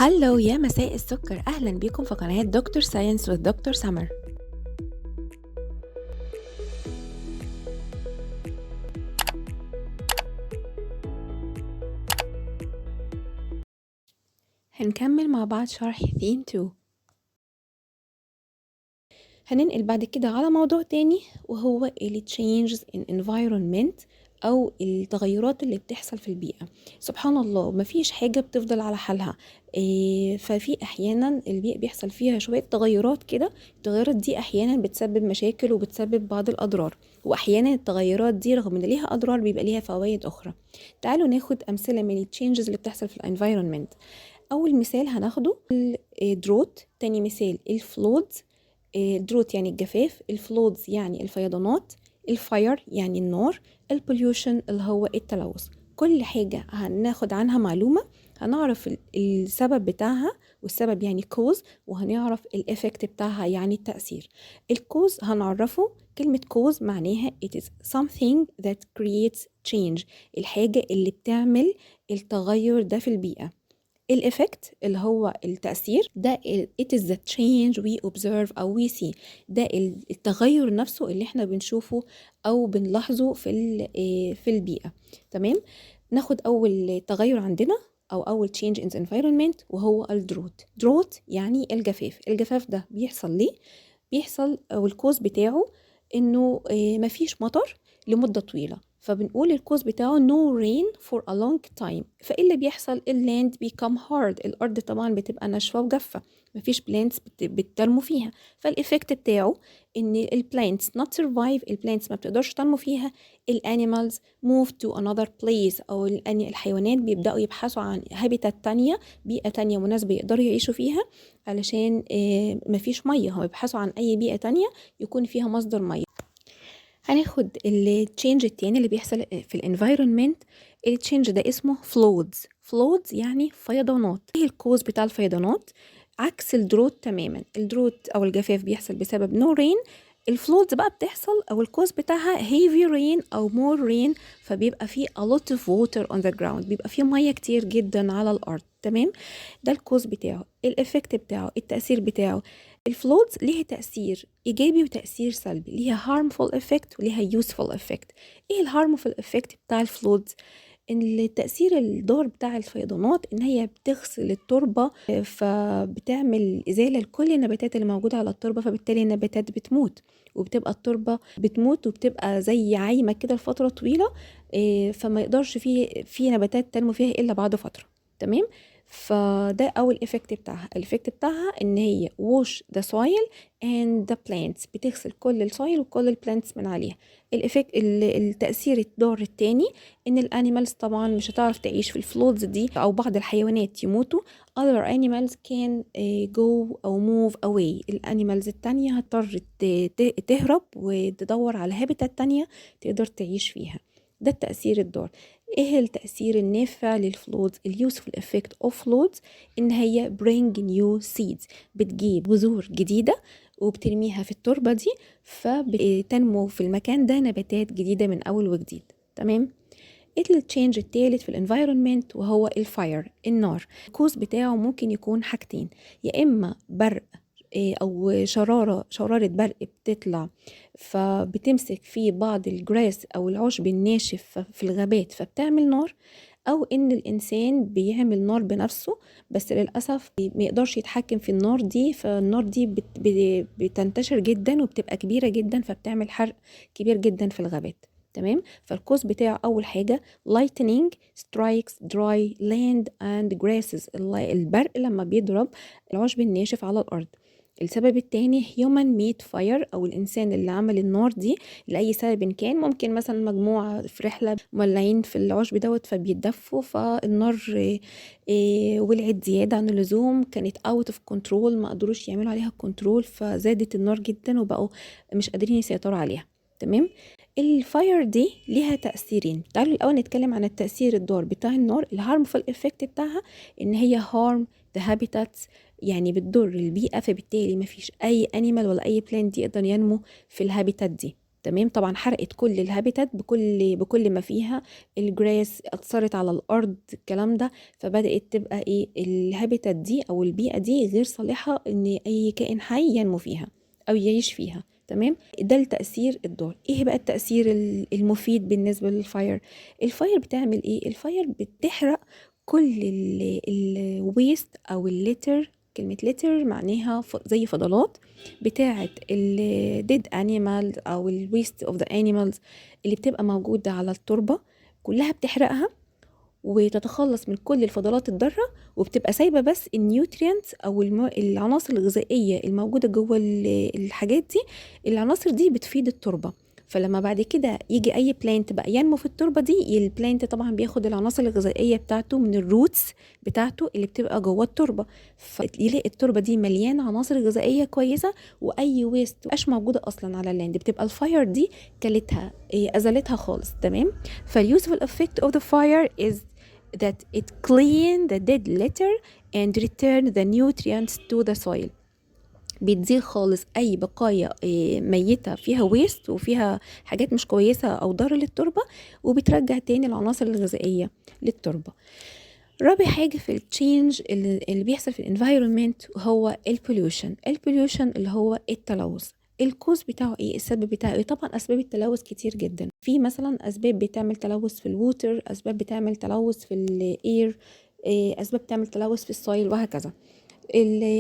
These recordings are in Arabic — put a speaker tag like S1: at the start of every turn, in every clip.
S1: هلو يا مساء السكر، أهلا بيكم في قناة دكتور ساينس والدكتور سمر. هنكمل مع بعض شرح ثيم 2. هننقل بعد كده على موضوع تاني وهو ال changes in environment أو التغيرات اللي بتحصل في البيئة. سبحان الله مفيش حاجة بتفضل على حالها. ففي أحيانا البيئة بيحصل فيها شوية تغيرات كده. التغيرات دي أحيانا بتسبب مشاكل وبتسبب بعض الأضرار، وأحيانا التغيرات دي رغم إن ليها أضرار بيبقى ليها فوائد أخرى. تعالوا ناخد أمثلة من ال changes اللي بتحصل في الانفايرمنت. أول مثال هناخده الدروت، تاني مثال الفلودز. دروت يعني الجفاف، الفلودز يعني الفيضانات، الفاير يعني النار، البوليوشن اللي هو التلوث. كل حاجة هناخد عنها معلومة، هنعرف السبب بتاعها، والسبب يعني كوز، وهنعرف الإفكت بتاعها يعني التأثير. الكوز هنعرفه، كلمة كوز معناها it is something that creates change، الحاجة اللي بتعمل التغير ده في البيئة. الإفكت اللي هو التأثير ده it is the change we observe أو we see، ده التغير نفسه اللي احنا بنشوفه أو بنلاحظه في البيئة. تمام، ناخد أول تغير عندنا أو أول change in the environment وهو الدروت. دروت يعني الجفاف. الجفاف ده بيحصل ليه؟ بيحصل أو الكوز بتاعه إنه مفيش مطر لمدة طويلة، فبنقول الكوز بتاعه no rain for a long time. فإيه اللي بيحصل؟ اللاند become hard، الأرض طبعا بتبقى ناشفة وجافة، مفيش plants بتنمو فيها. فالإفكت بتاعه إن plants not survive، plants ما بتقدرش تنمو فيها. animals move to another place، أو الحيوانات بيبدأوا يبحثوا عن habitat تانية، بيئة تانية مناسبة يقدروا يعيشوا فيها، علشان مفيش مية، هم بيبحثوا عن أي بيئة تانية يكون فيها مصدر مية. هناخد التشينج التاني اللي بيحصل في الانفايرمنت. التشينج ده اسمه فلودز. فلودز يعني فيضانات. ايه الكوز بتاع الفيضانات؟ عكس الدروت تماما. الدروت او الجفاف بيحصل بسبب نو رين، الفلودز بقى بتحصل او الكوز بتاعها heavy rain او more rain، فبيبقى فيه a lot of water on the ground، بيبقى فيه ميه كتير جدا على الارض. تمام، ده الكوز بتاعه. الافكت بتاعه، التأثير بتاعه، الفلودز ليها تأثير إيجابي وتأثير سلبي، ليها harmful effect وليها useful effect. إيه الهارمفul effect بتاع الفلودز؟ إن التأثير الضار بتاع الفيضانات إن هي بتغسل التربة، فبتعمل إزالة لكل النباتات اللي موجودة على التربة، فبالتالي النباتات بتموت، وبتبقى التربة بتموت وبتبقى زي عايمة كده لفترة طويلة. فما يقدرش في نباتات تنمو فيها إلا بعد فترة. تمام، فده أول إفكت بتاعها. الإفكت بتاعها إن هي wash the soil and the plants، بتغسل كل السويل وكل البلانتس من عليها. التأثير الضار التاني إن الأنيمالز طبعا مش هتعرف تعيش في الفلودز دي، أو بعض الحيوانات يموتوا. other animals can go أو move away، الأنيمالز التانية هتضطر تهرب وتدور على هابيتات تانية تقدر تعيش فيها. ده التأثير الضار. ايه التأثير النافع للفلودز؟ اليوسفul effect of floods ان هي bring new seeds، بتجيب بذور جديدة وبترميها في التربة دي، فبتنمو في المكان ده نباتات جديدة من أول وجديد. تمام، التشينج التالت في الانفايرمنت وهو الفاير، النار. الكوز بتاعه ممكن يكون حاجتين، يا إما برق أو شرارة برق بتطلع فبتمسك في بعض الجراس أو العشب الناشف في الغابات فبتعمل نار، أو إن الإنسان بيعمل نار بنفسه بس للأسف ما يقدرش يتحكم في النار دي، فالنار دي بتنتشر جدا وبتبقى كبيرة جدا فبتعمل حرق كبير جدا في الغابات. تمام، فالكوز بتاعه أول حاجة lightning strikes dry land and grasses، البرق لما بيضرب العشب الناشف على الأرض. السبب التاني human made fire، أو الإنسان اللي عمل النار دي لأي سبب كان، ممكن مثلا مجموعة في رحلة مولعين في العشب دوت فبيتدفوا، فالنار ولعت زيادة عن اللزوم، كانت out of control، ما قدروش يعملوا عليها كنترول، فزادت النار جدا وبقوا مش قادرين يسيطروا عليها. تمام، الفاير دي ليها تأثيرين. تعالوا الأول نتكلم عن التأثير الضار بتاع النار. الهارمفul effect بتاعها إن هي harm the habitats، يعني بتضر البيئة، فبالتالي مفيش أي animal ولا أي plant يقدر ينمو في الهابيتات دي. تمام. طبعا حرقت كل الهابيتات بكل ما فيها، الجراس اثرت على الارض الكلام ده، فبدات تبقى ايه الهابيتات دي او البيئه دي غير صالحه ان اي كائن حي ينمو فيها او يعيش فيها. تمام. ده التأثير الضار. ايه بقى التأثير المفيد بالنسبة للفاير؟ الفاير بتعمل ايه؟ الفاير بتحرق كل الويست او الليتر. كلمة ليتر معناها زي فضلات بتاعة الديد animals او الويست اوف ذا animals اللي بتبقى موجودة على التربة، كلها بتحرقها وتتخلص من كل الفضلات الضارة، وبتبقى سايبة بس النيوترينتس أو العناصر الغذائية الموجودة جوه الحاجات دي. العناصر دي بتفيد التربة، فلما بعد كده يجي أي بلانت بقى ينمو في التربة دي، البلانت طبعا بياخد العناصر الغذائية بتاعته من الروتس بتاعته اللي بتبقى جوه التربة، فيلاقي التربة دي مليانة عناصر غذائية كويسة، وأي ويست مبقاش موجودة أصلا على اللاند، بتبقى الفاير دي كلتها أزلتها خالص. تمام. فاليوسفul effect of the fire is that it clean the dead litter and return the nutrients to the soil. بتزيل خالص اي بقايا ميتة فيها ويست وفيها حاجات مش كويسة او ضار للتربة، وبترجع تاني العناصر الغذائية للتربة. رابع حاجة في التشينج اللي بيحصل في الانفايرمنت هو البوليوشن. البوليوشن اللي هو التلوث. الكوز بتاعه ايه؟ السبب بتاعه ايه؟ طبعا اسباب التلوث كتير جدا. في مثلا اسباب بتعمل تلوث في الووتر، اسباب بتعمل تلوث في الاير، اسباب بتعمل تلوث في السويل، وهكذا.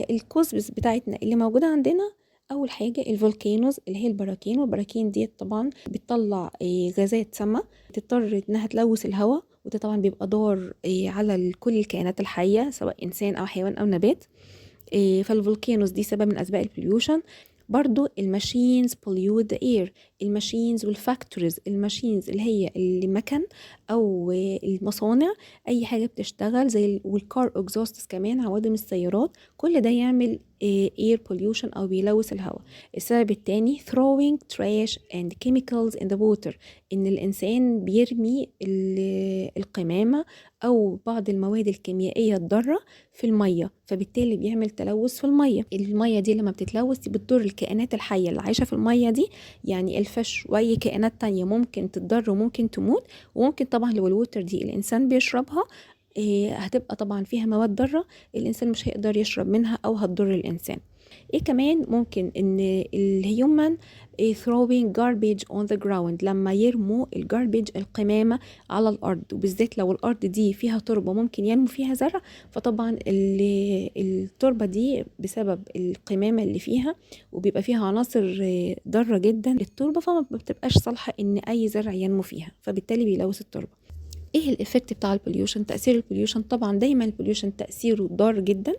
S1: الكوز بتاعتنا اللي موجودة عندنا اول حاجة الفولكانوز اللي هي البراكين، والبراكين دي طبعا بتطلع غازات سامة تضطر انها تلوث الهواء، وده طبعا بيبقى ضار على كل الكائنات الحية سواء انسان او حيوان او نبات. فالفولكانوز دي سبب من اسباب البوليوشن. برضو الماشينز pollute the air. الماشينز والفاكتوريز، الماشينز اللي هي المكن او المصانع، اي حاجه بتشتغل زي والكار اكزوستس كمان عوادم السيارات، كل ده يعمل air pollution او بيلوث الهواء. السبب التاني throwing trash and chemicals in the water. ان الانسان بيرمي القمامه او بعض المواد الكيميائيه الضاره في الميه، فبالتالي بيعمل تلوث في الميه. الميه دي لما بتتلوث بتضر الكائنات الحيه اللي عايشه في الميه دي، يعني الفش واي كائنات تانية ممكن تتضر وممكن تموت. وممكن طبعا لو الووتر دي الانسان بيشربها هتبقى طبعا فيها مواد ضاره، الانسان مش هيقدر يشرب منها او هتضر الانسان. ايه كمان ممكن ان الهيومن throwing garbage on the ground، لما يرموا الجاربيج القمامة على الأرض، وبالذات لو الأرض دي فيها تربة ممكن ينمو فيها زرع، فطبعا التربة دي بسبب القمامة اللي فيها وبيبقى فيها عناصر ضارة جدا للتربة، فما بتبقاش صالحة ان اي زرع ينمو فيها، فبالتالي بيلوث التربة. ايه الافكت بتاع البوليوشن؟ تاثير البوليوشن طبعا دايما البوليوشن تاثيره ضار جدا،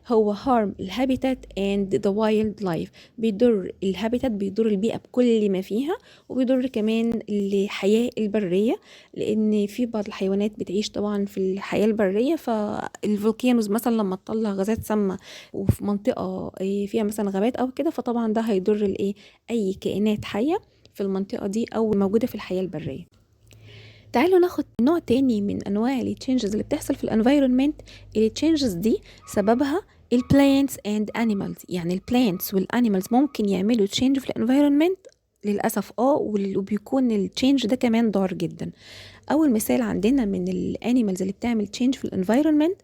S1: هو harm الهابيتات and the wild life. بيضر الهابيتات، بيضر البيئه بكل ما فيها، وبيضر كمان الحياه البريه، لان في بعض الحيوانات بتعيش طبعا في الحياه البريه، فالفولكانوز مثلا لما تطلع غازات سامه وفي منطقه فيها مثلا غابات او كده، فطبعا ده هيضر الايه اي كائنات حيه في المنطقه دي او موجوده في الحياه البريه. تعالوا ناخد نوع تاني من انواع التشينجز اللي بتحصل في الانفايرمنت. التشينجز دي سببها البلانتس اند انيمالز، يعني البلانتس والانيمالز ممكن يعملوا تشينج في الانفايرمنت للاسف وبيكون التشينج ده كمان ضار جدا. اول مثال عندنا من الانيمالز اللي بتعمل تشينج في الانفايرمنت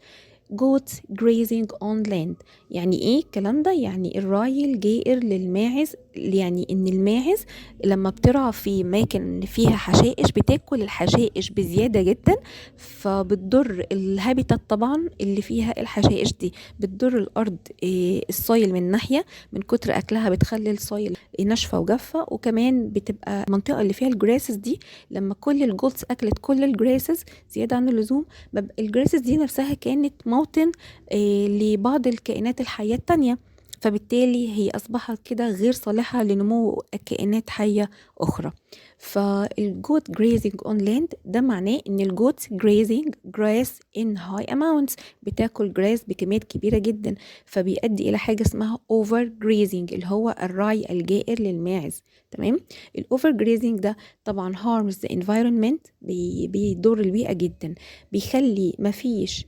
S1: goats grazing on land. يعني ايه الكلام ده؟ يعني الراعي الجائر للماعز، يعني ان الماعز لما بترعى في اماكن فيها حشائش بتاكل الحشائش بزيادة جدا، فبتضر الهابيتات طبعا اللي فيها الحشائش دي، بتضر الارض السويل من ناحية، من كتر اكلها بتخلي السويل ناشفة وجافة، وكمان بتبقى المنطقة اللي فيها الجراسز دي لما كل الجولدز اكلت كل الجراسز زيادة عن اللزوم، الجراسز دي نفسها كانت موطن لبعض الكائنات الحية التانية، فبالتالي هي أصبحت كده غير صالحة لنمو كائنات حية أخرى. فالجوت grazing on land ده معناه إن الجوت grazing grass in high amounts، بتاكل grass بكميات كبيرة جدا، فبيؤدي إلى حاجة اسمها over grazing اللي هو الرعي الجائر للماعز. تمام. الأوفر grazing ده طبعا harms the environment، بيضر البيئة جدا، بيخلي مفيش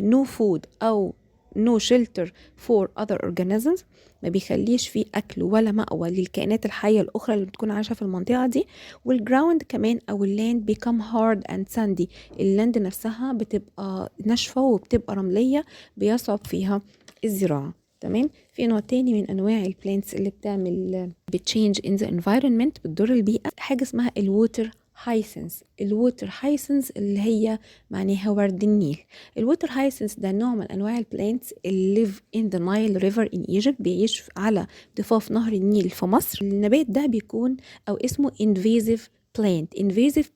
S1: no food أو no shelter for other organisms، ما بيخليش فيه أكل ولا مأوى للكائنات الحية الأخرى اللي بتكون عايشة في المنطقة دي. والجراوند كمان أو اللاند become hard and sandy، اللاند نفسها بتبقى ناشفة وبتبقى رملية بيصعب فيها الزراعة. تمام. في نوع تاني من أنواع البلانتس اللي بتعمل بتشينج in the environment، بتضر البيئة، حاجة اسمها الووتر هايسنس. الووتر هايسنس اللي هي معناها ورد النيل. الووتر هايسنس ده نوع من انواع البلانتس اللي live in the Nile River in Egypt، بيعيش على ضفاف نهر النيل في مصر. النبات ده بيكون او اسمه invasive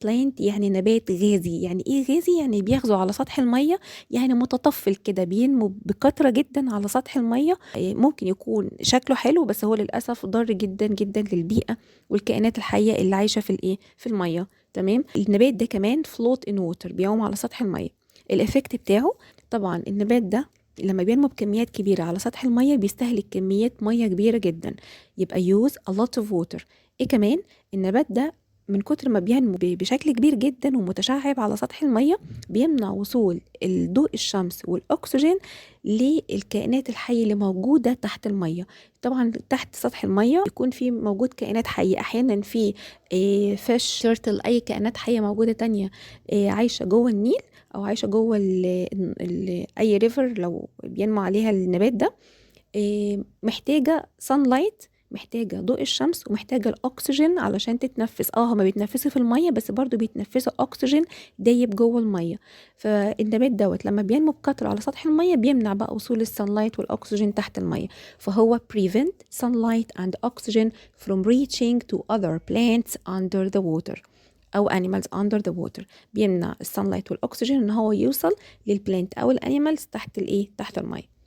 S1: plant يعني نبات غازي. يعني ايه غازي؟ يعني بيغزو على سطح المية، يعني متطفل كده، بينمو بكثرة جدا على سطح المية. ممكن يكون شكله حلو بس هو للأسف ضار جدا جدا للبيئة والكائنات الحية اللي عايشة في المية. تمام. النبات ده كمان float in water، بيعوم على سطح المية. الإفكت بتاعه طبعا النبات ده لما بينمو بكميات كبيرة على سطح المية بيستهلك كميات مية كبيرة جدا، يبقى use a lot of water. ايه كمان؟ النبات ده من كتر ما بينمو بشكل كبير جدا ومتشعب على سطح المية بيمنع وصول الضوء الشمس والأكسجين للكائنات الحية اللي موجودة تحت المية. طبعا تحت سطح المية يكون في موجود كائنات حية، أحيانا في فيش، تيرتل، أي كائنات حية موجودة تانية عايشة جوه النيل أو عايشة جوه أي ريفر لو بينمو عليها النبات ده. محتاجة sunlight، محتاجة ضوء الشمس ومحتاجة الأكسجين علشان تتنفس. هما بيتنفسوا في المية بس برضو بيتنفسوا أكسجين دايب جوه المية. فالنبات دوت لما بينمو بكتر على سطح المية بيمنع بقى وصول السانلايت والأكسجين تحت المية، فهو prevent sunlight and oxygen from reaching to other plants under the water أو animals under the water. بيمنع السانلايت والأكسجين إن هو يوصل للبلانت أو الأنيمالز تحت المية.